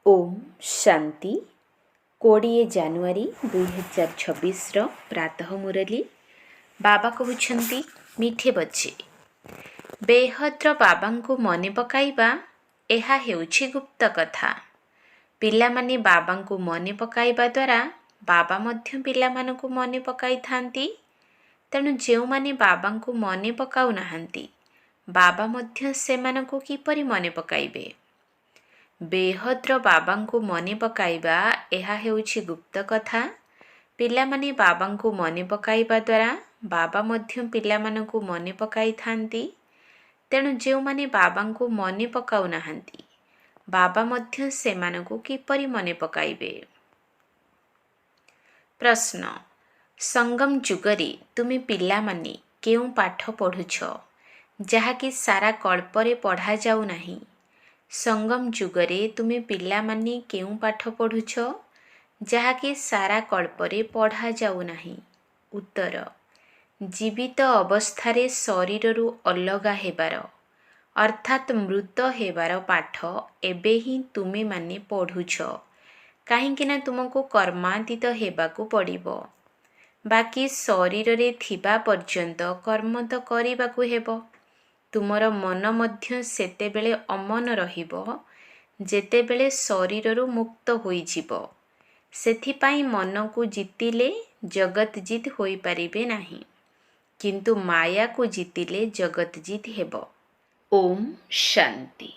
ओम शांति 20 ଜାନୁଆରୀ 2026 प्रातः मुरली बाबा कहउछंती मिठे बच्चे बेहद्र बाबांकु मने पकाइबा एहा हेउछि गुप्त कथा। पिलामाने बाबांकु मने पकाइबा द्वारा बाबा मध्य पिलामानकु मने पकाई थांती। तेणु जेउमाने बाबांकु मने पकाउ नाहांती बाबा मध्य सेमानकु किपरि मने पकाइबे। बेहद्र बाबांकु मने पकाइबा एहा हेउछि गुप्त कथा। पिलामाने बाबांकु मने पकाइबा द्वारा बाबा मध्य पिलामानकु मने पकाई थांती। तेणु जेउमाने बाबांकु मने पकाउ नाहांती बाबा मध्य सेमानकु किपरि मने पकाइबे। प्रश्न, संगम जुगरे तुमे पिलामाने केउ पाठ पढुछ जहाकि सारा कल्परे पढ़ा जाउ नाही। संगम जुगरे तुमे पिलामाने केउ पाठ पढुछ जहाकि सारा कल्परे पढ़ा जाउ नाही। उत्तर, जीवित अवस्थारे शरीररु अलगा हेबार अर्थात मृत हेबार पाठ एबे ही तुमे माने पढुछ, काहींकिना तुमको कर्मातीत हेबाकू पड़िबो। बाकी शरीर रे थिबा पर्यंत कर्म तो करिबाकू हेबो। तुमर मन मध्य सेतेबेले अमन रहिबो जेतेबेले शरीररु मुक्त होई जिवो। सेथिपाई मन को जीतिले जगत जीत होई परिबे नाही, किंतु माया को जीतिले जगत जीत हेबो। ओम शांति।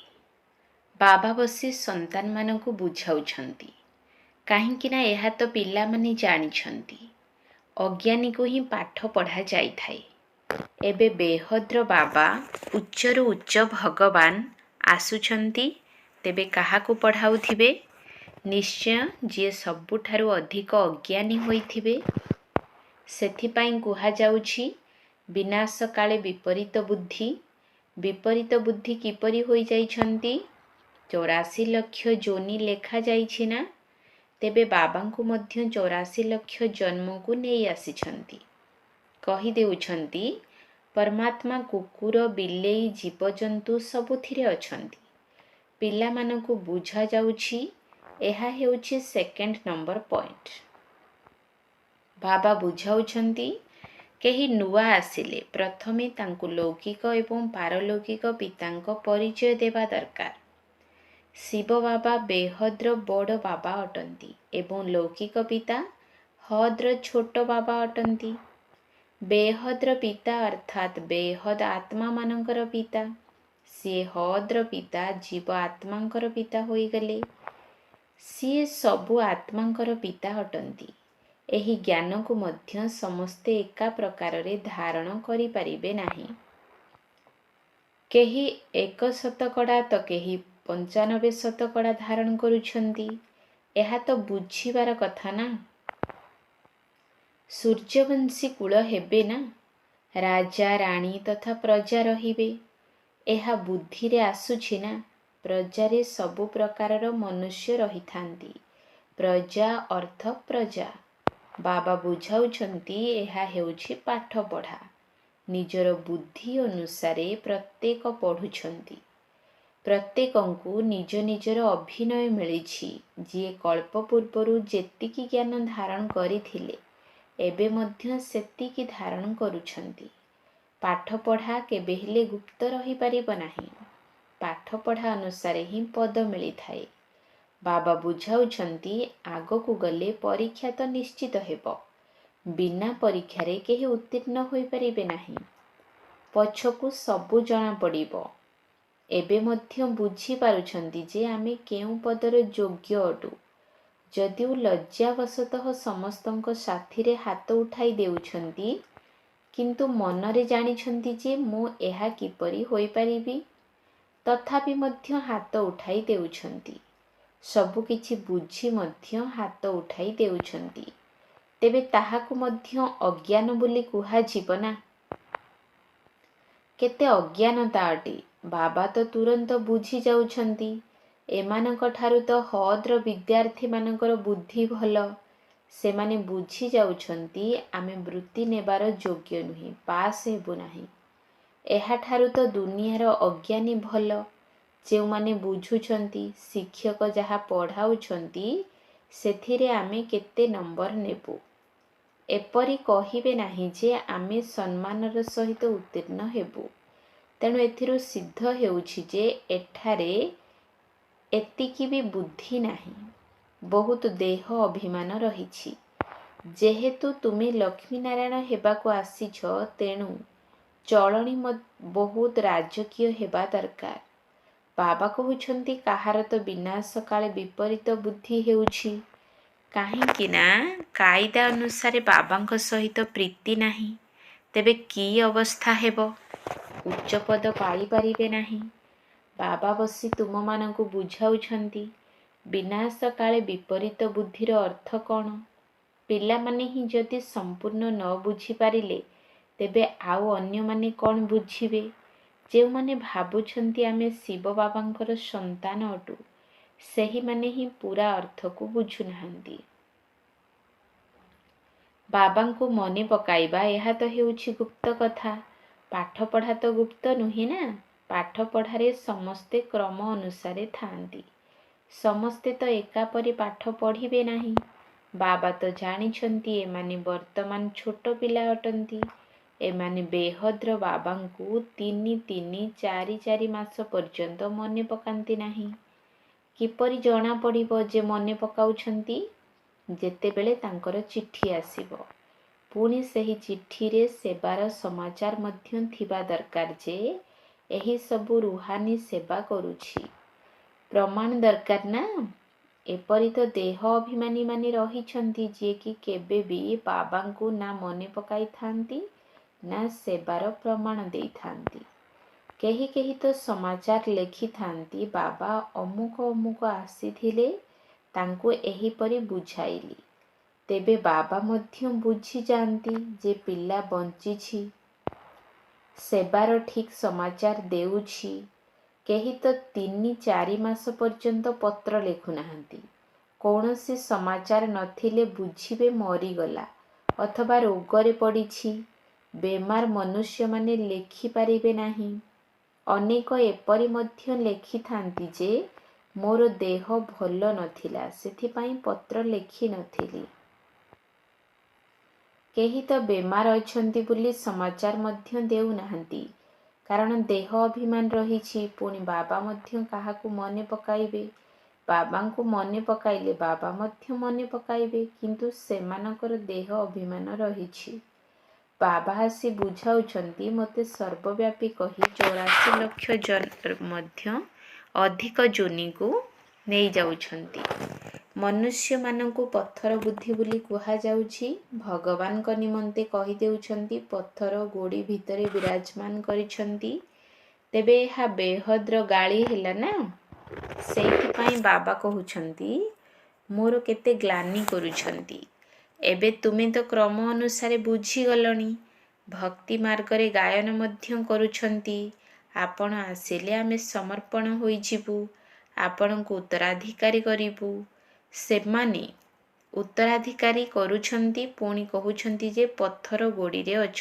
बाबा बसी संतान मानकु बुझाउछंती, काहींकिना एहा तो पिला माने जानिछंती अज्ञानी को ही पाठ पढ़ा जाई थाए। एबे बेहद्र बाबा उच्चरु उच्च भगवान आसुछंती, तेबे काहाकू पढ़ाउथिबे। निश्चय जे सबुठारु अधिक अज्ञानी होइथिबे। सेथिपाई कुहा जाउछि विनाश काले विपरीत बुद्धि। विपरीत बुद्धि किपरि होई जाइछंती। 84 लक्ष जोनी लेखा जाइछि ना, तेबे बाबांकु मध्य 84 लक्ष जन्म को नेई आसिछंती। कहि देउछंती परमात्मा कुकुर बिलेई जीवजंतु सबुथिरे अछंती। पिलामानकु बुझा जाउछि एहा हेउछि सेकेंड नंबर पॉइंट। बाबा बुझाउछंती केही नुआ आसिले प्रथमे तांकु लौकिक एवं पारलौकिक पितांक परिचय देवा दरकार। शिव बाबा बेहद्र बड़ बाबा अटंती एवं लौकिक पिता हद्र छोट बाबा अटंती। बेहद्र पिता अर्थात बेहद आत्मा मानकर पिता, सी हद्र पिता जीव आत्मांकर पिता होई गले। सी सबु आत्मांकर पिता अटंती। एही ज्ञान को मध्य समस्ते एका प्रकार रे धारण करि परिबे नाही। केही 1 शतकड़ा तो केही 95 शतकड़ा धारण करुछंती। एहा तो बुझिबार कथा ना। सूर्यवंशी कुल हेबे ना, राजा राणी तथा प्रजा रहिबे। एहा बुद्धि रे आसुछि ना। प्रजारे सबु प्रकारर मनुष्य रही थांती। प्रजा अर्थ प्रजा। बाबा बुझाउछंती एहा हेउछि पाठ पढ़ा। निजर बुद्धि अनुसारे प्रत्येक पढ़ुछंती। प्रत्येकंकु निज निजर अभिनय मिलिछि। जिए कल्प पूर्वरु जेतिकी ज्ञान धारण करिथिले एबे मध्य सेतिकी धारण करुछंती। पाठ पढ़ा केबे हेले गुप्त रही परिब नाही। पाठ पढ़ा अनुसारे ही पद मिली थाए। बाबा बुझाउछंती आगकू गले परीक्षा तो निश्चित हेबो। बिना परीक्षा रे केही उत्तीर्ण होई परिबे नाही। पछकू सबु जणा पड़िबो। एबे मध्य बुझी पारुछंती जे आमे केउ पदर योग्य अटु। जदिउ लज्जावशतः समस्तंक साथी रे हाथ उठाई देउछंती, किंतु मनरे जानिछंती जे मु एहा किपरि होई परिबी, तथापि मध्य हाथ उठाई देउछंती। सबु किछि बुझी मध्य हाथ उठाई देउछंती। तेबे ताहाकु मध्य अज्ञान बोली कुहा जीवना। केते अज्ञानता अटे बाबा तो तुरंत बुझी जाउछंती। एमानक ठारु तो हद्र विद्यार्थी मानकर बुद्धि भल। सेमाने बुझी जाउछंती आमे वृत्ति नेबार योग्य नुहे, पास हेबु नाही। एहा ठारु तो दुनियार अज्ञानी भल। ଯେଉଁମାନେ ବୁଝୁଛନ୍ତି ଶିକ୍ଷକ ଯାହା ପଢ଼ାଉଛନ୍ତି ସେଥିରେ ଆମେ କେତେ ନମ୍ବର ନେବୁ। ଏପରି କହିବେ ନାହିଁ ଯେ ଆମେ ସମ୍ମାନର ସହିତ ଉତ୍ତୀର୍ଣ୍ଣ ହେବୁ। ତେଣୁ ଏଥିରୁ ସିଦ୍ଧ ହେଉଛି ଯେ ଏଠାରେ ଏତିକି ବି ବୁଦ୍ଧି ନାହିଁ, ବହୁତ ଦେହ ଅଭିମାନ ରହିଛି। ଯେହେତୁ ତୁମେ ଲକ୍ଷ୍ମୀନାରାୟଣ ହେବାକୁ ଆସିଛ, ତେଣୁ ଚଳଣି ବହୁତ ରାଜକୀୟ ହେବା ଦରକାର। ବାବା କହୁଛନ୍ତି କାହାର ତ ବିନାଶ କାଳେ ବିପରୀତ ବୁଦ୍ଧି ହେଉଛି। କାହିଁକି ନା କାଇଦା ଅନୁସାରେ ବାବାଙ୍କ ସହିତ ପ୍ରୀତି ନାହିଁ। ତେବେ କି ଅବସ୍ଥା ହେବ? ଉଚ୍ଚ ପଦ ପାଇପାରିବେ ନାହିଁ। ବାବା ବସି ତୁମମାନଙ୍କୁ ବୁଝାଉଛନ୍ତି ବିନାଶ କାଳେ ବିପରୀତ ବୁଦ୍ଧିର ଅର୍ଥ କ'ଣ? ପିଲାମାନେ ହିଁ ଯଦି ସମ୍ପୂର୍ଣ୍ଣ ନ ବୁଝିପାରିଲେ ତେବେ ଆଉ ଅନ୍ୟମାନେ କ'ଣ ବୁଝିବେ? ଯେଉଁମାନେ ଭାବୁଛନ୍ତି ଆମେ ଶିବ ବାବାଙ୍କର ସନ୍ତାନ ଅଟୁ, ସେହିମାନେ ହିଁ ପୂରା ଅର୍ଥକୁ ବୁଝୁନାହାନ୍ତି। ବାବାଙ୍କୁ ମନେ ପକାଇବା ଏହା ତ ହେଉଛି ଗୁପ୍ତ କଥା। ପାଠପଢ଼ା ତ ଗୁପ୍ତ ନୁହେଁ ନା। ପାଠପଢ଼ାରେ ସମସ୍ତେ କ୍ରମ ଅନୁସାରେ ଥାଆନ୍ତି। ସମସ୍ତେ ତ ଏକାପରି ପାଠ ପଢ଼ିବେ ନାହିଁ। ବାବା ତ ଜାଣିଛନ୍ତି ଏମାନେ ବର୍ତ୍ତମାନ ଛୋଟ ପିଲା ଅଟନ୍ତି। ଏମାନେ ବେହଦ୍ର ବାବାଙ୍କୁ 3 ମାସ ପର୍ଯ୍ୟନ୍ତ ମନେ ପକାନ୍ତି ନାହିଁ। କିପରି ଜଣାପଡ଼ିବ ଯେ ମନେ ପକାଉଛନ୍ତି? ଯେତେବେଳେ ତାଙ୍କର ଚିଠି ଆସିବ। ପୁଣି ସେହି ଚିଠିରେ ସେବାର ସମାଚାର ମଧ୍ୟ ଥିବା ଦରକାର ଯେ ଏହି ସବୁ ରୁହାନୀ ସେବା କରୁଛି। ପ୍ରମାଣ ଦରକାର ନା। ଏପରି ତ ଦେହ ଅଭିମାନୀ ମାନେ ରହିଛନ୍ତି ଯିଏକି କେବେ ବି ବାବାଙ୍କୁ ନା ମନେ ପକାଇଥାନ୍ତି ନା ସେବାର ପ୍ରମାଣ ଦେଇଥାନ୍ତି। କେହି କେହି ତ ସମାଚାର ଲେଖିଥାନ୍ତି ବାବା ଅମୁକ ଅମୁକ ଆସିଥିଲେ, ତାଙ୍କୁ ଏହିପରି ବୁଝାଇଲି। ତେବେ ବାବା ମଧ୍ୟ ବୁଝିଯାଆନ୍ତି ଯେ ପିଲା ବଞ୍ଚିଛି, ସେବାର ଠିକ୍ ସମାଚାର ଦେଉଛି। କେହି ତ 3-4 ମାସ ପର୍ଯ୍ୟନ୍ତ ପତ୍ର ଲେଖୁନାହାନ୍ତି। କୌଣସି ସମାଚାର ନଥିଲେ ବୁଝିବେ ମରିଗଲା ଅଥବା ରୋଗରେ ପଡ଼ିଛି। ବେମାର ମନୁଷ୍ୟମାନେ ଲେଖିପାରିବେ ନାହିଁ। ଅନେକ ଏପରି ମଧ୍ୟ ଲେଖିଥାନ୍ତି ଯେ ମୋର ଦେହ ଭଲ ନଥିଲା, ସେଥିପାଇଁ ପତ୍ର ଲେଖିନଥିଲି। କେହି ତ ବେମାର ଅଛନ୍ତି ବୋଲି ସମାଚାର ମଧ୍ୟ ଦେଉନାହାନ୍ତି, କାରଣ ଦେହ ଅଭିମାନ ରହିଛି। ପୁଣି ବାବା ମଧ୍ୟ କାହାକୁ ମନେ ପକାଇବେ। ବାବାଙ୍କୁ ମନେ ପକାଇଲେ ବାବା ମଧ୍ୟ ମନେ ପକାଇବେ, କିନ୍ତୁ ସେମାନଙ୍କର ଦେହ ଅଭିମାନ ରହିଛି। ବାବା ଆସି ବୁଝାଉଛନ୍ତି ମୋତେ ସର୍ବବ୍ୟାପୀ କହି 84 ଲକ୍ଷ ମଧ୍ୟ ଅଧିକ ଯୋନିକୁ ନେଇଯାଉଛନ୍ତି। ମନୁଷ୍ୟମାନଙ୍କୁ ପଥର ବୁଦ୍ଧି ବୋଲି କୁହାଯାଉଛି। ଭଗବାନଙ୍କ ନିମନ୍ତେ କହିଦେଉଛନ୍ତି ପଥର ଗୋଡ଼ି ଭିତରେ ବିରାଜମାନ କରିଛନ୍ତି। ତେବେ ଏହା ବେହଦ୍ର ଗାଳି ହେଲା ନା। ସେଇଥିପାଇଁ ବାବା କହୁଛନ୍ତି ମୋର କେତେ ଗ୍ଲାନି କରୁଛନ୍ତି। ଏବେ ତୁମେ ତ କ୍ରମ ଅନୁସାରେ ବୁଝିଗଲଣି। ଭକ୍ତି ମାର୍ଗରେ ଗାୟନ ମଧ୍ୟ କରୁଛନ୍ତି। ଆପଣ ଆସିଲେ ଆମେ ସମର୍ପଣ ହୋଇଯିବୁ, ଆପଣଙ୍କୁ ଉତ୍ତରାଧିକାରୀ କରିବୁ। ସେମାନେ ଉତ୍ତରାଧିକାରୀ କରୁଛନ୍ତି, ପୁଣି କହୁଛନ୍ତି ଯେ ପଥର ଗୋଡ଼ିରେ ଅଛ।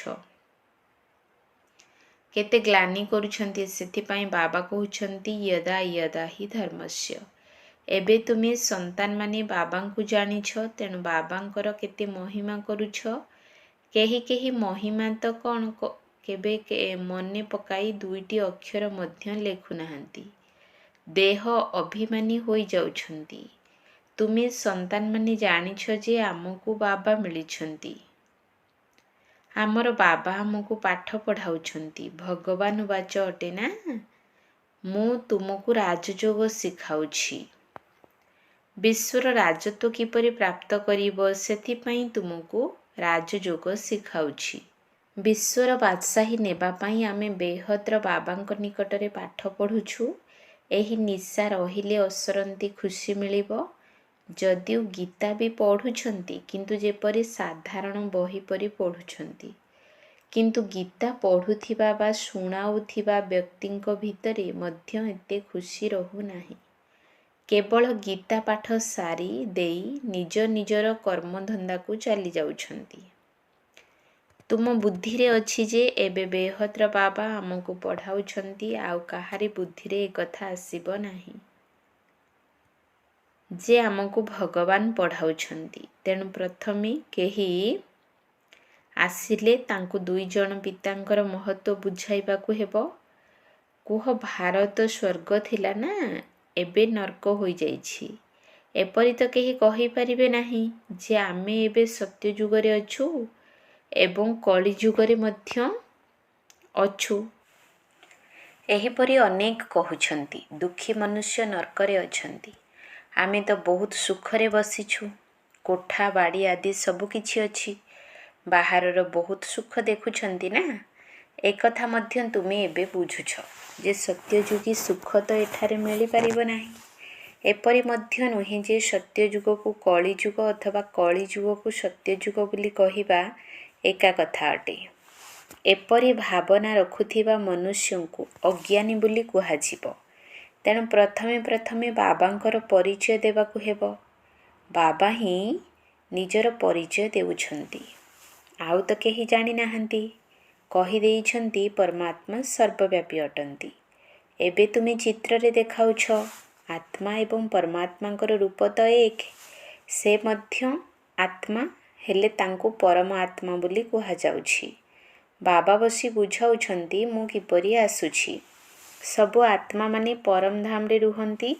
କେତେ ଗ୍ଲାନି କରୁଛନ୍ତି। ସେଥିପାଇଁ ବାବା କହୁଛନ୍ତି ୟଦା ୟଦା ହି ଧର୍ମସ୍ୟ। ଏବେ ତୁମେ ସନ୍ତାନମାନେ ବାବାଙ୍କୁ ଜାଣିଛ, ତେଣୁ ବାବାଙ୍କର କେତେ ମହିମା କରୁଛ। କେହି କେହି ମହିମା ତ କ'ଣ କେବେ ମନେ ପକାଇ 2ଟି ଅକ୍ଷର ମଧ୍ୟ ଲେଖୁନାହାନ୍ତି। ଦେହ ଅଭିମାନୀ ହୋଇଯାଉଛନ୍ତି। ତୁମେ ସନ୍ତାନମାନେ ଜାଣିଛ ଯେ ଆମକୁ ବାବା ମିଳିଛନ୍ତି। ଆମର ବାବା ଆମକୁ ପାଠ ପଢ଼ାଉଛନ୍ତି। ଭଗବାନ ବାଚ ଅଟେ ନା। ମୁଁ ତୁମକୁ ରାଜଯୋଗ ଶିଖାଉଛି। ବିଶ୍ୱର ରାଜତ୍ୱ କିପରି ପ୍ରାପ୍ତ କରିବ, ସେଥିପାଇଁ ତୁମକୁ ରାଜଯୋଗ ଶିଖାଉଛି। ବିଶ୍ୱର ବାଦଶାହୀ ନେବା ପାଇଁ ଆମେ ବେହଦ୍ର ବାବାଙ୍କ ନିକଟରେ ପାଠ ପଢ଼ୁଛୁ। ଏହି ନିଶା ରହିଲେ ଅସରନ୍ତି ଖୁସି ମିଳିବ। ଯଦିଓ ଗୀତା ବି ପଢ଼ୁଛନ୍ତି, କିନ୍ତୁ ଯେପରି ସାଧାରଣ ବହି ପରି ପଢ଼ୁଛନ୍ତି। କିନ୍ତୁ ଗୀତା ପଢ଼ୁଥିବା ବା ଶୁଣାଉଥିବା ବ୍ୟକ୍ତିଙ୍କ ଭିତରେ ମଧ୍ୟ ଏତେ ଖୁସି ରହୁନାହିଁ। କେବଳ ଗୀତା ପାଠ ସାରି ଦେଇ ନିଜ ନିଜର କର୍ମଧନ୍ଦାକୁ ଚାଲି ଯାଉଛନ୍ତି। ତୁମ ବୁଦ୍ଧିରେ ଅଛି ଯେ ଏବେ ବେହଦ୍ର ବାବା ଆମକୁ ପଢ଼ାଉଛନ୍ତି, ଆଉ କାହାରି ବୁଦ୍ଧିରେ ଏ କଥା ଆସିବ ନାହିଁ ଯେ ଆମକୁ ଭଗବାନ ପଢ଼ାଉଛନ୍ତି। ତେଣୁ ପ୍ରଥମେ କେହି ଆସିଲେ ତାଙ୍କୁ 2 ଜଣ ପିତାଙ୍କର ମହତ୍ଵ ବୁଝାଇବାକୁ ହେବ। କୁହ, ଭାରତ ସ୍ୱର୍ଗ ଥିଲା ନା ଏବେ ନର୍କ ହୋଇଯାଇଛି? ଏପରି ତ କେହି କହିପାରିବେ ନାହିଁ ଯେ ଆମେ ଏବେ ସତ୍ୟ ଯୁଗରେ ଅଛୁ ଏବଂ କଳି ଯୁଗରେ ମଧ୍ୟ ଅଛୁ। ଏହିପରି ଅନେକ କହୁଛନ୍ତି। ଦୁଃଖୀ ମନୁଷ୍ୟ ନର୍କରେ ଅଛନ୍ତି। ଆମେ ତ ବହୁତ ସୁଖରେ ବସିଛୁ। କୋଠା ବାଡ଼ି ଆଦି ସବୁ କିଛି ଅଛି। ବାହାରର ବହୁତ ସୁଖ ଦେଖୁଛନ୍ତି ନା। ଏକଥା ମଧ୍ୟ ତୁମେ ଏବେ ବୁଝୁଛ ଯେ ସତ୍ୟଯୁଗୀ ସୁଖ ତ ଏଠାରେ ମିଳିପାରିବ ନାହିଁ। ଏପରି ମଧ୍ୟ ନୁହେଁ ଯେ ସତ୍ୟଯୁଗକୁ କଳିଯୁଗ ଅଥବା କଳିଯୁଗକୁ ସତ୍ୟଯୁଗ ବୋଲି କହିବା ଏକା କଥା ଅଟେ। ଏପରି ଭାବନା ରଖୁଥିବା ମନୁଷ୍ୟଙ୍କୁ ଅଜ୍ଞାନୀ ବୋଲି କୁହାଯିବ। ତେଣୁ ପ୍ରଥମେ ବାବାଙ୍କର ପରିଚୟ ଦେବାକୁ ହେବ। ବାବା ହିଁ ନିଜର ପରିଚୟ ଦେଉଛନ୍ତି, ଆଉ ତ କେହି ଜାଣିନାହାନ୍ତି। କହିଦେଇଛନ୍ତି ପରମାତ୍ମା ସର୍ବବ୍ୟାପୀ ଅଟନ୍ତି। ଏବେ ତୁମେ ଚିତ୍ରରେ ଦେଖାଉଛ। ଆତ୍ମା ଏବଂ ପରମାତ୍ମାଙ୍କର ରୂପ ତ ଏକ। ସେ ମଧ୍ୟ ଆତ୍ମା, ହେଲେ ତାଙ୍କୁ ପରମ ଆତ୍ମା ବୋଲି କୁହାଯାଉଛି। ବାବା ବସି ବୁଝାଉଛନ୍ତି ମୁଁ କିପରି ଆସୁଛି। ସବୁ ଆତ୍ମାମାନେ ପରମଧାମରେ ରୁହନ୍ତି।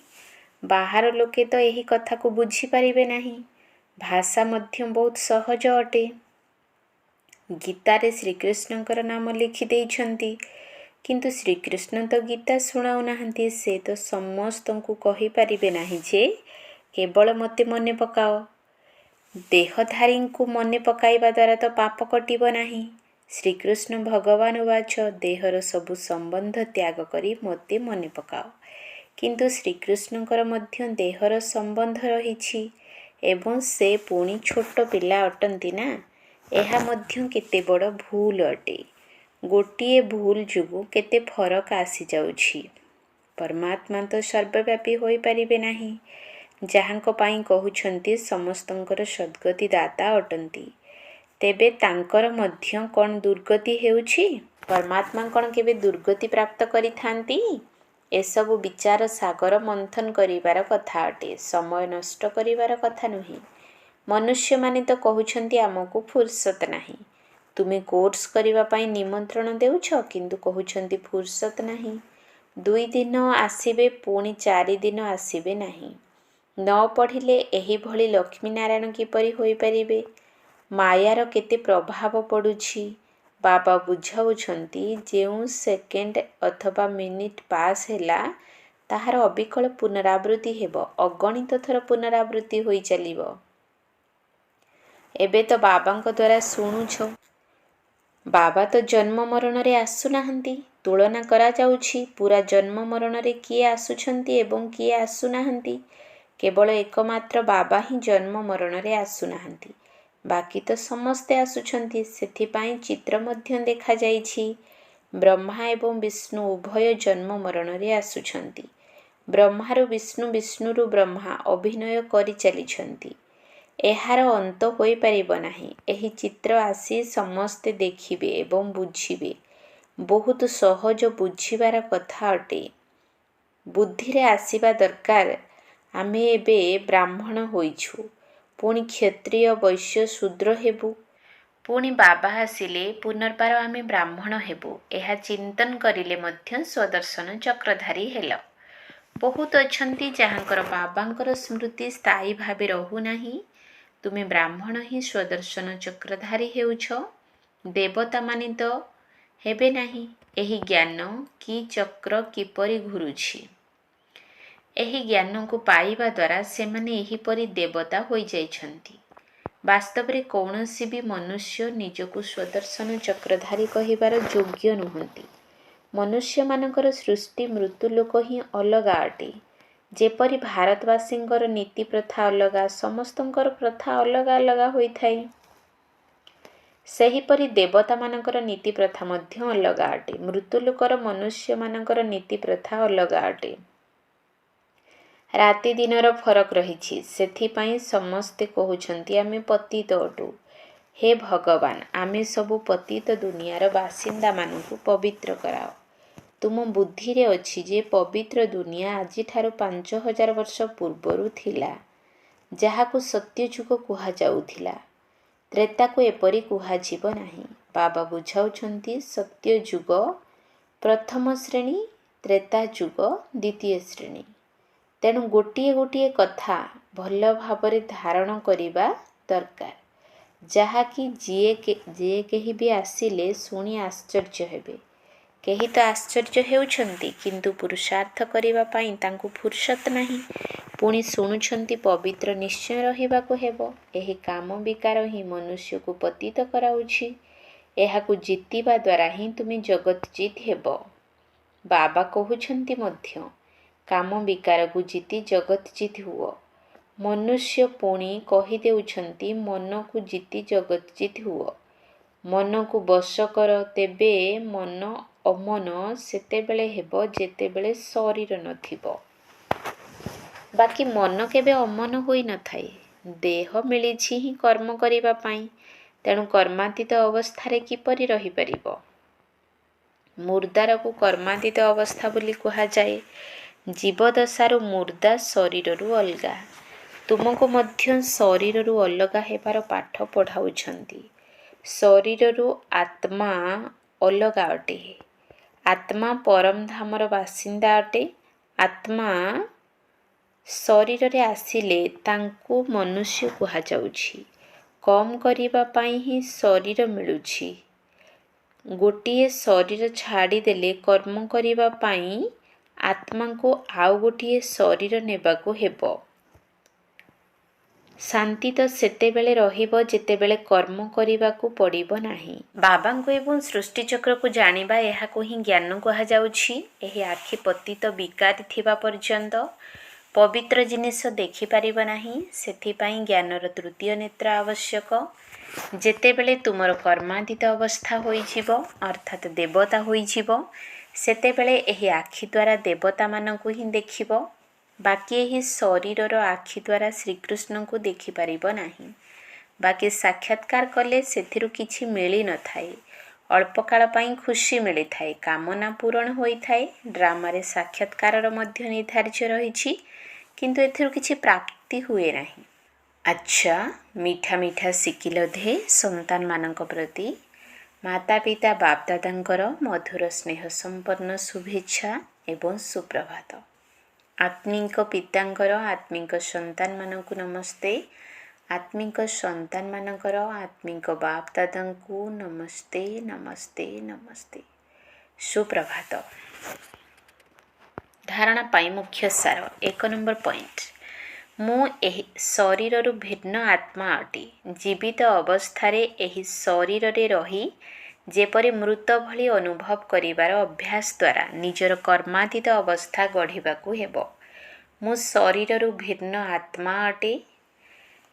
ବାହାର ଲୋକେ ତ ଏହି କଥାକୁ ବୁଝିପାରିବେ ନାହିଁ। ଭାଷା ମଧ୍ୟ ବହୁତ ସହଜ ଅଟେ। ଗୀତାରେ ଶ୍ରୀକୃଷ୍ଣଙ୍କର ନାମ ଲେଖି ଦେଇଛନ୍ତି, କିନ୍ତୁ ଶ୍ରୀକୃଷ୍ଣ ତ ଗୀତା ଶୁଣାଉନାହାନ୍ତି। ସେ ତ ସମସ୍ତଙ୍କୁ କହିପାରିବେ ନାହିଁ ଯେ କେବଳ ମୋତେ ମନେ ପକାଅ। ଦେହଧାରୀଙ୍କୁ ମନେ ପକାଇବା ଦ୍ୱାରା ତ ପାପ କଟିବ ନାହିଁ। ଶ୍ରୀକୃଷ୍ଣ ଭଗବାନ ବାଚ ଦେହର ସବୁ ସମ୍ବନ୍ଧ ତ୍ୟାଗ କରି ମୋତେ ମନେ ପକାଅ। କିନ୍ତୁ ଶ୍ରୀକୃଷ୍ଣଙ୍କର ମଧ୍ୟ ଦେହର ସମ୍ବନ୍ଧ ରହିଛି ଏବଂ ସେ ପୁଣି ଛୋଟ ପିଲା ଅଟନ୍ତି ନା। ଏହା ମଧ୍ୟ କେତେ ବଡ଼ ଭୁଲ ଅଟେ। ଗୋଟିଏ ଭୁଲ ଯୋଗୁଁ କେତେ ଫରକ ଆସିଯାଉଛି। ପରମାତ୍ମା ତ ସର୍ବବ୍ୟାପୀ ହୋଇପାରିବେ ନାହିଁ। ଯାହାଙ୍କ ପାଇଁ କହୁଛନ୍ତି ସମସ୍ତଙ୍କର ସଦ୍ଗତି ଦାତା ଅଟନ୍ତି, ତେବେ ତାଙ୍କର ମଧ୍ୟ କ'ଣ ଦୁର୍ଗତି ହେଉଛି? ପରମାତ୍ମା କ'ଣ କେବେ ଦୁର୍ଗତି ପ୍ରାପ୍ତ କରିଥାନ୍ତି? ଏସବୁ ବିଚାର ସାଗର ମନ୍ଥନ କରିବାର କଥା ଅଟେ, ସମୟ ନଷ୍ଟ କରିବାର କଥା ନୁହେଁ। ମନୁଷ୍ୟମାନେ ତ କହୁଛନ୍ତି ଆମକୁ ଫୁର୍ସତ ନାହିଁ। ତୁମେ କୋର୍ସ କରିବା ପାଇଁ ନିମନ୍ତ୍ରଣ ଦେଉଛ, କିନ୍ତୁ କହୁଛନ୍ତି ଫୁର୍ସତ ନାହିଁ। 2 ଦିନ ଆସିବେ, ପୁଣି 4 ଦିନ ଆସିବେ ନାହିଁ। ନ ପଢ଼ିଲେ ଏହିଭଳି ଲକ୍ଷ୍ମୀନାରାୟଣ କିପରି ହୋଇପାରିବେ? ମାୟାର କେତେ ପ୍ରଭାବ ପଡ଼ୁଛି। ବାବା ବୁଝାଉଛନ୍ତି ଯେଉଁ ସେକେଣ୍ଡ ଅଥବା ମିନିଟ୍ ପାସ୍ ହେଲା ତାହାର ଅବିକଳ ପୁନରାବୃତ୍ତି ହେବ। ଅଗଣିତ ଥର ପୁନରାବୃତ୍ତି ହୋଇ ଚାଲିବ। ଏବେ ତ ବାବାଙ୍କ ଦ୍ୱାରା ଶୁଣୁଛ। ବାବା ତ ଜନ୍ମ ମରଣରେ ଆସୁନାହାନ୍ତି। ତୁଳନା କରାଯାଉଛି ପୁରା ଜନ୍ମ ମରଣରେ କିଏ ଆସୁଛନ୍ତି ଏବଂ କିଏ ଆସୁନାହାନ୍ତି। କେବଳ ଏକମାତ୍ର ବାବା ହିଁ ଜନ୍ମ ମରଣରେ ଆସୁନାହାନ୍ତି। ବାକି ତ ସମସ୍ତେ ଆସୁଛନ୍ତି। ସେଥିପାଇଁ ଚିତ୍ର ମଧ୍ୟ ଦେଖାଯାଇଛି। ବ୍ରହ୍ମା ଏବଂ ବିଷ୍ଣୁ ଉଭୟ ଜନ୍ମ ମରଣରେ ଆସୁଛନ୍ତି। ବ୍ରହ୍ମାରୁ ବିଷ୍ଣୁ, ବିଷ୍ଣୁରୁ ବ୍ରହ୍ମା ଅଭିନୟ କରି ଚାଲିଛନ୍ତି। ଏହାର ଅନ୍ତ ହୋଇପାରିବ ନାହିଁ। ଏହି ଚିତ୍ର ଆସି ସମସ୍ତେ ଦେଖିବେ ଏବଂ ବୁଝିବେ। ବହୁତ ସହଜ ବୁଝିବାର କଥା ଅଟେ। ବୁଦ୍ଧିରେ ଆସିବା ଦରକାର। ଆମେ ଏବେ ବ୍ରାହ୍ମଣ ହୋଇଛୁ, ପୁଣି କ୍ଷତ୍ରିୟ, ବୈଶ୍ୟ, ଶୂଦ୍ର ହେବୁ। ପୁଣି ବାବା ଆସିଲେ ପୁନର୍ବାର ଆମେ ବ୍ରାହ୍ମଣ ହେବୁ। ଏହା ଚିନ୍ତନ କରିଲେ ମଧ୍ୟ ସ୍ୱଦର୍ଶନ ଚକ୍ରଧାରୀ ହେଲ। ବହୁତ ଅଛନ୍ତି ଯାହାଙ୍କର ବାବାଙ୍କର ସ୍ମୃତି ସ୍ଥାୟୀ ଭାବେ ରହୁନାହିଁ। ତୁମେ ବ୍ରାହ୍ମଣ ହିଁ ସ୍ୱଦର୍ଶନ ଚକ୍ରଧାରୀ ହେଉଛ। ଦେବତାମାନେ ତ ହେବେ ନାହିଁ। ଏହି ଜ୍ଞାନ କି ଚକ୍ର କିପରି ଘୁରୁଛି, ଏହି ଜ୍ଞାନକୁ ପାଇବା ଦ୍ୱାରା ସେମାନେ ଏହିପରି ଦେବତା ହୋଇଯାଇଛନ୍ତି। ବାସ୍ତବରେ କୌଣସି ବି ମନୁଷ୍ୟ ନିଜକୁ ସ୍ୱଦର୍ଶନ ଚକ୍ରଧାରୀ କହିବାର ଯୋଗ୍ୟ ନୁହନ୍ତି। ମନୁଷ୍ୟମାନଙ୍କର ସୃଷ୍ଟି ମୃତ୍ୟୁଲୋକ ହିଁ ଅଲଗା ଅଟେ। ଯେପରି ଭାରତବାସୀଙ୍କର ନୀତି ପ୍ରଥା ଅଲଗା, ସମସ୍ତଙ୍କର ପ୍ରଥା ଅଲଗା ଅଲଗା ହୋଇଥାଏ, ସେହିପରି ଦେବତାମାନଙ୍କର ନୀତି ପ୍ରଥା ମଧ୍ୟ ଅଲଗା ଅଟେ। ମୃତ୍ୟୁଲୋକର ମନୁଷ୍ୟମାନଙ୍କର ନୀତି ପ୍ରଥା ଅଲଗା ଅଟେ। ରାତି ଦିନର ଫରକ ରହିଛି। ସେଥିପାଇଁ ସମସ୍ତେ କହୁଛନ୍ତି ଆମେ ପତିତ ଅଟୁ। हे भगवान आमे सबु पतित दुनियार बासिंदाମାନଙ୍କୁ पवित्र कराओ। तुम बुद्धि रे अछि जे पवित्र दुनिया आजि ठारू 5000 वर्ष पूर्वरु थिला, ଯାହାକୁ ସତ୍ୟ ଯୁଗ କୁହାଯାଉଥିଲା। ତ୍ରେତାକୁ ଏପରି କୁହାଯିବ ନାହିଁ। ବାବା ବୁଝାଉଛନ୍ତି ସତ୍ୟ ଯୁଗ ପ୍ରଥମ ଶ୍ରେଣୀ, ତ୍ରେତା ଯୁଗ ଦ୍ୱିତୀୟ ଶ୍ରେଣୀ। ତେଣୁ ଗୋଟିଏ ଗୋଟିଏ କଥା ଭଲ ଭାବରେ ଧାରଣ କରିବା ଦରକାର, ଯାହାକି ଯିଏ କେହି ବି ଆସିଲେ ଶୁଣି ଆଶ୍ଚର୍ଯ୍ୟ ହେବେ। କେହି ତ ଆଶ୍ଚର୍ଯ୍ୟ ହେଉଛନ୍ତି, କିନ୍ତୁ ପୁରୁଷାର୍ଥ କରିବା ପାଇଁ ତାଙ୍କୁ ଫୁର୍ସତ ନାହିଁ। ପୁଣି ଶୁଣୁଛନ୍ତି ପବିତ୍ର ନିଶ୍ଚୟ ରହିବାକୁ ହେବ। ଏହି କାମ ବିକାର ହିଁ ମନୁଷ୍ୟକୁ ପତିତ କରାଉଛି। ଏହାକୁ ଜିତିବା ଦ୍ୱାରା ହିଁ ତୁମେ ଜଗତ ଜିତ ହେବ। ବାବା କହୁଛନ୍ତି ମଧ୍ୟ କାମ ବିକାରକୁ ଜିତି ଜଗତ ଜିତ ହୁଅ। ମନୁଷ୍ୟ ପୁଣି କହିଦେଉଛନ୍ତି ମନକୁ ଜିତି ଜଗତ ଜିତ ହୁଅ। ମନକୁ ବଶ କର, ତେବେ ମନ ଅମନ ସେତେବେଳେ ହେବ ଯେତେବେଳେ ଶରୀର ନଥିବ। ବାକି ମନ କେବେ ଅମନ ହୋଇନଥାଏ। ଦେହ ମିଳିଛି ହିଁ କର୍ମ କରିବା ପାଇଁ। ତେଣୁ କର୍ମାତୀତ ଅବସ୍ଥାରେ କିପରି ରହିପାରିବ? ମୁର୍ଦାରକୁ କର୍ମାତୀତ ଅବସ୍ଥା ବୋଲି କୁହାଯାଏ। ଜୀବଦଶାରୁ ମୁର୍ଦା ଶରୀରରୁ ଅଲଗା। ତୁମକୁ ମଧ୍ୟ ଶରୀରରୁ ଅଲଗା ହେବାର ପାଠ ପଢ଼ାଉଛନ୍ତି। ଶରୀରରୁ ଆତ୍ମା ଅଲଗା ଅଟେ। ଆତ୍ମା ପରମ ଧାମର ବାସିନ୍ଦା ଅଟେ। ଆତ୍ମା ଶରୀରରେ ଆସିଲେ ତାଙ୍କୁ ମନୁଷ୍ୟ କୁହାଯାଉଛି। କମ୍ କରିବା ପାଇଁ ହିଁ ଶରୀର ମିଳୁଛି। ଗୋଟିଏ ଶରୀର ଛାଡ଼ିଦେଲେ କର୍ମ କରିବା ପାଇଁ ଆତ୍ମାଙ୍କୁ ଆଉ ଗୋଟିଏ ଶରୀର ନେବାକୁ ହେବ। ଶାନ୍ତି ତ ସେତେବେଳେ ରହିବ ଯେତେବେଳେ କର୍ମ କରିବାକୁ ପଡ଼ିବ ନାହିଁ। ବାବାଙ୍କୁ ଏବଂ ସୃଷ୍ଟିଚକ୍ରକୁ ଜାଣିବା, ଏହାକୁ ହିଁ ଜ୍ଞାନ କୁହାଯାଉଛି। ଏହି ଆଖି ପତିତ ବିକାରୀ ଥିବା ପର୍ଯ୍ୟନ୍ତ ପବିତ୍ର ଜିନିଷ ଦେଖିପାରିବ ନାହିଁ। ସେଥିପାଇଁ ଜ୍ଞାନର ତୃତୀୟ ନେତ୍ର ଆବଶ୍ୟକ। ଯେତେବେଳେ ତୁମର କର୍ମାତୀତ ଅବସ୍ଥା ହୋଇଯିବ, ଅର୍ଥାତ୍ ଦେବତା ହୋଇଯିବ, ସେତେବେଳେ ଏହି ଆଖି ଦ୍ୱାରା ଦେବତାମାନଙ୍କୁ ହିଁ ଦେଖିବ। ବାକି ଏହି ଶରୀରର ଆଖି ଦ୍ୱାରା ଶ୍ରୀକୃଷ୍ଣଙ୍କୁ ଦେଖିପାରିବ ନାହିଁ। ବାକି ସାକ୍ଷାତକାର କଲେ ସେଥିରୁ କିଛି ମିଳିନଥାଏ। ଅଳ୍ପ କାଳ ପାଇଁ ଖୁସି ମିଳିଥାଏ, କାମନା ପୂରଣ ହୋଇଥାଏ। ଡ୍ରାମାରେ ସାକ୍ଷାତକାରର ମଧ୍ୟ ନିର୍ଦ୍ଧାରିତ ରହିଛି, କିନ୍ତୁ ଏଥିରୁ କିଛି ପ୍ରାପ୍ତି ହୁଏ ନାହିଁ। ଆଚ୍ଛା, ମିଠା ମିଠା ଶିଖିଲ ଧେ ସନ୍ତାନମାନଙ୍କ ପ୍ରତି ମାତା ପିତା ବାପଦାଦାଙ୍କର ମଧୁର ସ୍ନେହ ସମ୍ପନ୍ନ ଶୁଭେଚ୍ଛା ଏବଂ ସୁପ୍ରଭାତ। ଆତ୍ମିକ ପିତାଙ୍କର ଆତ୍ମିକ ସନ୍ତାନମାନଙ୍କୁ ନମସ୍ତେ। ଆତ୍ମିକ ସନ୍ତାନମାନଙ୍କର ଆତ୍ମିକ ବାପଦାଦାଙ୍କୁ ନମସ୍ତେ ନମସ୍ତେ ନମସ୍ତେ। ସୁପ୍ରଭାତ। ଧାରଣା ପାଇଁ ମୁଖ୍ୟ ସାର। 1 ନମ୍ବର ପଏଣ୍ଟ, ମୁଁ ଏହି ଶରୀରରୁ ଭିନ୍ନ ଆତ୍ମା ଅଟେ। ଜୀବିତ ଅବସ୍ଥାରେ ଏହି ଶରୀରରେ ରହି ଯେପରି ମୃତ ଭଳି ଅନୁଭବ କରିବାର ଅଭ୍ୟାସ ଦ୍ୱାରା ନିଜର କର୍ମାତୀତ ଅବସ୍ଥା ଗଢ଼ିବାକୁ ହେବ। ମୁଁ ଶରୀରରୁ ଭିନ୍ନ ଆତ୍ମା ଅଟେ।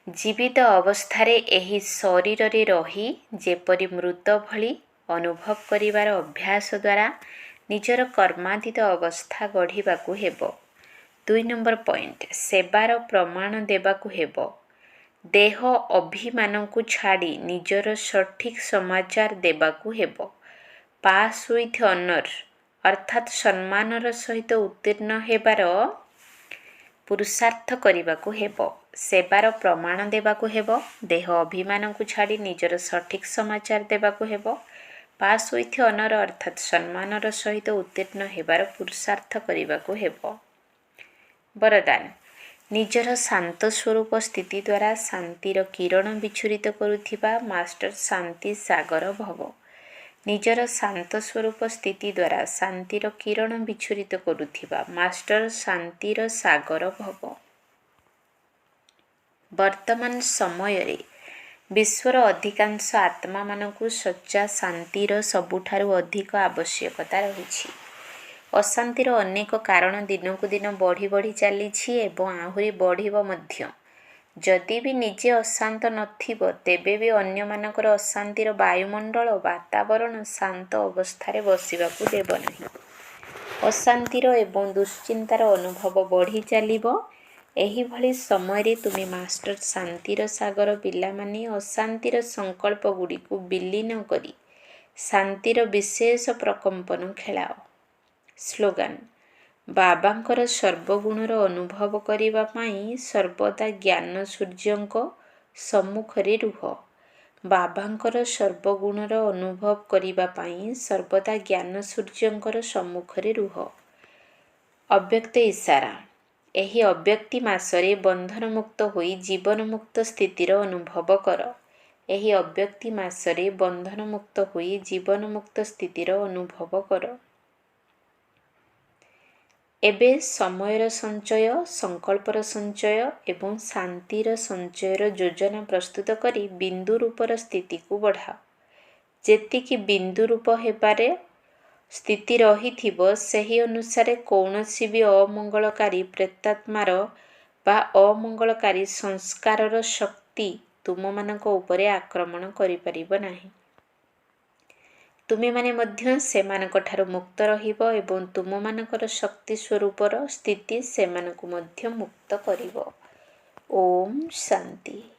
ଜୀବିତ ଅବସ୍ଥାରେ ଏହି ଶରୀରରେ ରହି ଯେପରି ମୃତ ଭଳି ଅନୁଭବ କରିବାର ଅଭ୍ୟାସ ଦ୍ୱାରା ନିଜର କର୍ମାତୀତ ଅବସ୍ଥା ଗଢ଼ିବାକୁ ହେବ। 2 ନମ୍ବର ପଏଣ୍ଟ, ସେବାର ପ୍ରମାଣ ଦେବାକୁ ହେବ। ଦେହ ଅଭିମାନକୁ ଛାଡ଼ି ନିଜର ସଠିକ୍ ସମାଚାର ଦେବାକୁ ହେବ। ପାସ୍ ୱିଥ୍ ଅନର ଅର୍ଥାତ୍ ସମ୍ମାନର ସହିତ ଉତ୍ତୀର୍ଣ୍ଣ ହେବାର ପୁରୁଷାର୍ଥ କରିବାକୁ ହେବ। ସେବାର ପ୍ରମାଣ ଦେବାକୁ ହେବ। ଦେହ ଅଭିମାନକୁ ଛାଡ଼ି ନିଜର ସଠିକ୍ ସମାଚାର ଦେବାକୁ ହେବ। ପାସ୍ ୱିଥ୍ ଅନର ଅର୍ଥାତ୍ ସମ୍ମାନର ସହିତ ଉତ୍ତୀର୍ଣ୍ଣ ହେବାର ପୁରୁଷାର୍ଥ କରିବାକୁ ହେବ। ବରଦାନ, ନିଜର ଶାନ୍ତ ସ୍ୱରୂପ ସ୍ଥିତି ଦ୍ୱାରା ଶାନ୍ତିର କିରଣ ବିଚ୍ଛୁରିତ କରୁଥିବା ମାଷ୍ଟର ଶାନ୍ତି ସାଗର ଭବ। ନିଜର ଶାନ୍ତ ସ୍ୱରୂପ ସ୍ଥିତି ଦ୍ୱାରା ଶାନ୍ତିର କିରଣ ବିଚ୍ଛୁରିତ କରୁଥିବା ମାଷ୍ଟର ଶାନ୍ତିର ସାଗର ଭବ। ବର୍ତ୍ତମାନ ସମୟରେ ବିଶ୍ୱର ଅଧିକାଂଶ ଆତ୍ମାମାନଙ୍କୁ ସଚ୍ଚା ଶାନ୍ତିର ସବୁଠାରୁ ଅଧିକ ଆବଶ୍ୟକତା ରହିଛି। ଅଶାନ୍ତିର ଅନେକ କାରଣ ଦିନକୁ ଦିନ ବଢ଼ି ବଢ଼ି ଚାଲିଛି ଏବଂ ଆହୁରି ବଢ଼ିବ ମଧ୍ୟ। ଯଦି ବି ନିଜେ ଅଶାନ୍ତ ନଥିବ, ତେବେ ବି ଅନ୍ୟମାନଙ୍କର ଅଶାନ୍ତିର ବାୟୁମଣ୍ଡଳ ବାତାବରଣ ଶାନ୍ତ ଅବସ୍ଥାରେ ବସିବାକୁ ଦେବ ନାହିଁ। ଅଶାନ୍ତିର ଏବଂ ଦୁଶ୍ଚିନ୍ତାର ଅନୁଭବ ବଢ଼ି ଚାଲିବ ଏହିଭଳି ସମୟରେ ତୁମେ ମାଷ୍ଟର ଶାନ୍ତିର ସାଗର ପିଲାମାନେ ଅଶାନ୍ତିର ସଂକଳ୍ପ ଗୁଡ଼ିକୁ ବିଲୀନ କରି ଶାନ୍ତିର ବିଶେଷ ପ୍ରକମ୍ପନ ଖେଳାଅ। ସ୍ଲୋଗାନ ବାବାଙ୍କର ସର୍ବଗୁଣର ଅନୁଭବ କରିବା ପାଇଁ ସର୍ବଦା ଜ୍ଞାନ ସୂର୍ଯ୍ୟଙ୍କ ସମ୍ମୁଖରେ ରୁହ। ବାବାଙ୍କର ସର୍ବଗୁଣର ଅନୁଭବ କରିବା ପାଇଁ ସର୍ବଦା ଜ୍ଞାନ ସୂର୍ଯ୍ୟଙ୍କର ସମ୍ମୁଖରେ ରୁହ। ଅବ୍ୟକ୍ତ ଇସାରା ଏହି ଅବ୍ୟକ୍ତି ମାସରେ ବନ୍ଧନମୁକ୍ତ ହୋଇ ଜୀବନମୁକ୍ତ ସ୍ଥିତିର ଅନୁଭବ କର। ଏହି ଅବ୍ୟକ୍ତି ମାସରେ ବନ୍ଧନମୁକ୍ତ ହୋଇ ଜୀବନମୁକ୍ତ ସ୍ଥିତିର ଅନୁଭବ କର। ଏବେ ସମୟର ସଞ୍ଚୟ, ସଂକଳ୍ପର ସଞ୍ଚୟ ଏବଂ ଶାନ୍ତିର ସଞ୍ଚୟର ଯୋଜନା ପ୍ରସ୍ତୁତ କରି ବିନ୍ଦୁ ରୂପର ସ୍ଥିତିକୁ ବଢ଼ାଅ। ଯେତିକି ବିନ୍ଦୁ ରୂପ ହେବାରେ ସ୍ଥିତି ରହିଥିବ ସେହି ଅନୁସାରେ କୌଣସି ବି ଅମଙ୍ଗଳକାରୀ ପ୍ରେତାତ୍ମାର ବା ଅମଙ୍ଗଳକାରୀ ସଂସ୍କାରର ଶକ୍ତି ତୁମମାନଙ୍କ ଉପରେ ଆକ୍ରମଣ କରିପାରିବ ନାହିଁ। ତୁମେମାନେ ମଧ୍ୟ ସେମାନଙ୍କଠାରୁ ମୁକ୍ତ ରହିବ ଏବଂ ତୁମମାନଙ୍କର ଶକ୍ତି ସ୍ୱରୂପର ସ୍ଥିତି ସେମାନଙ୍କୁ ମଧ୍ୟ ମୁକ୍ତ କରିବ। ଓମ୍ ଶାନ୍ତି।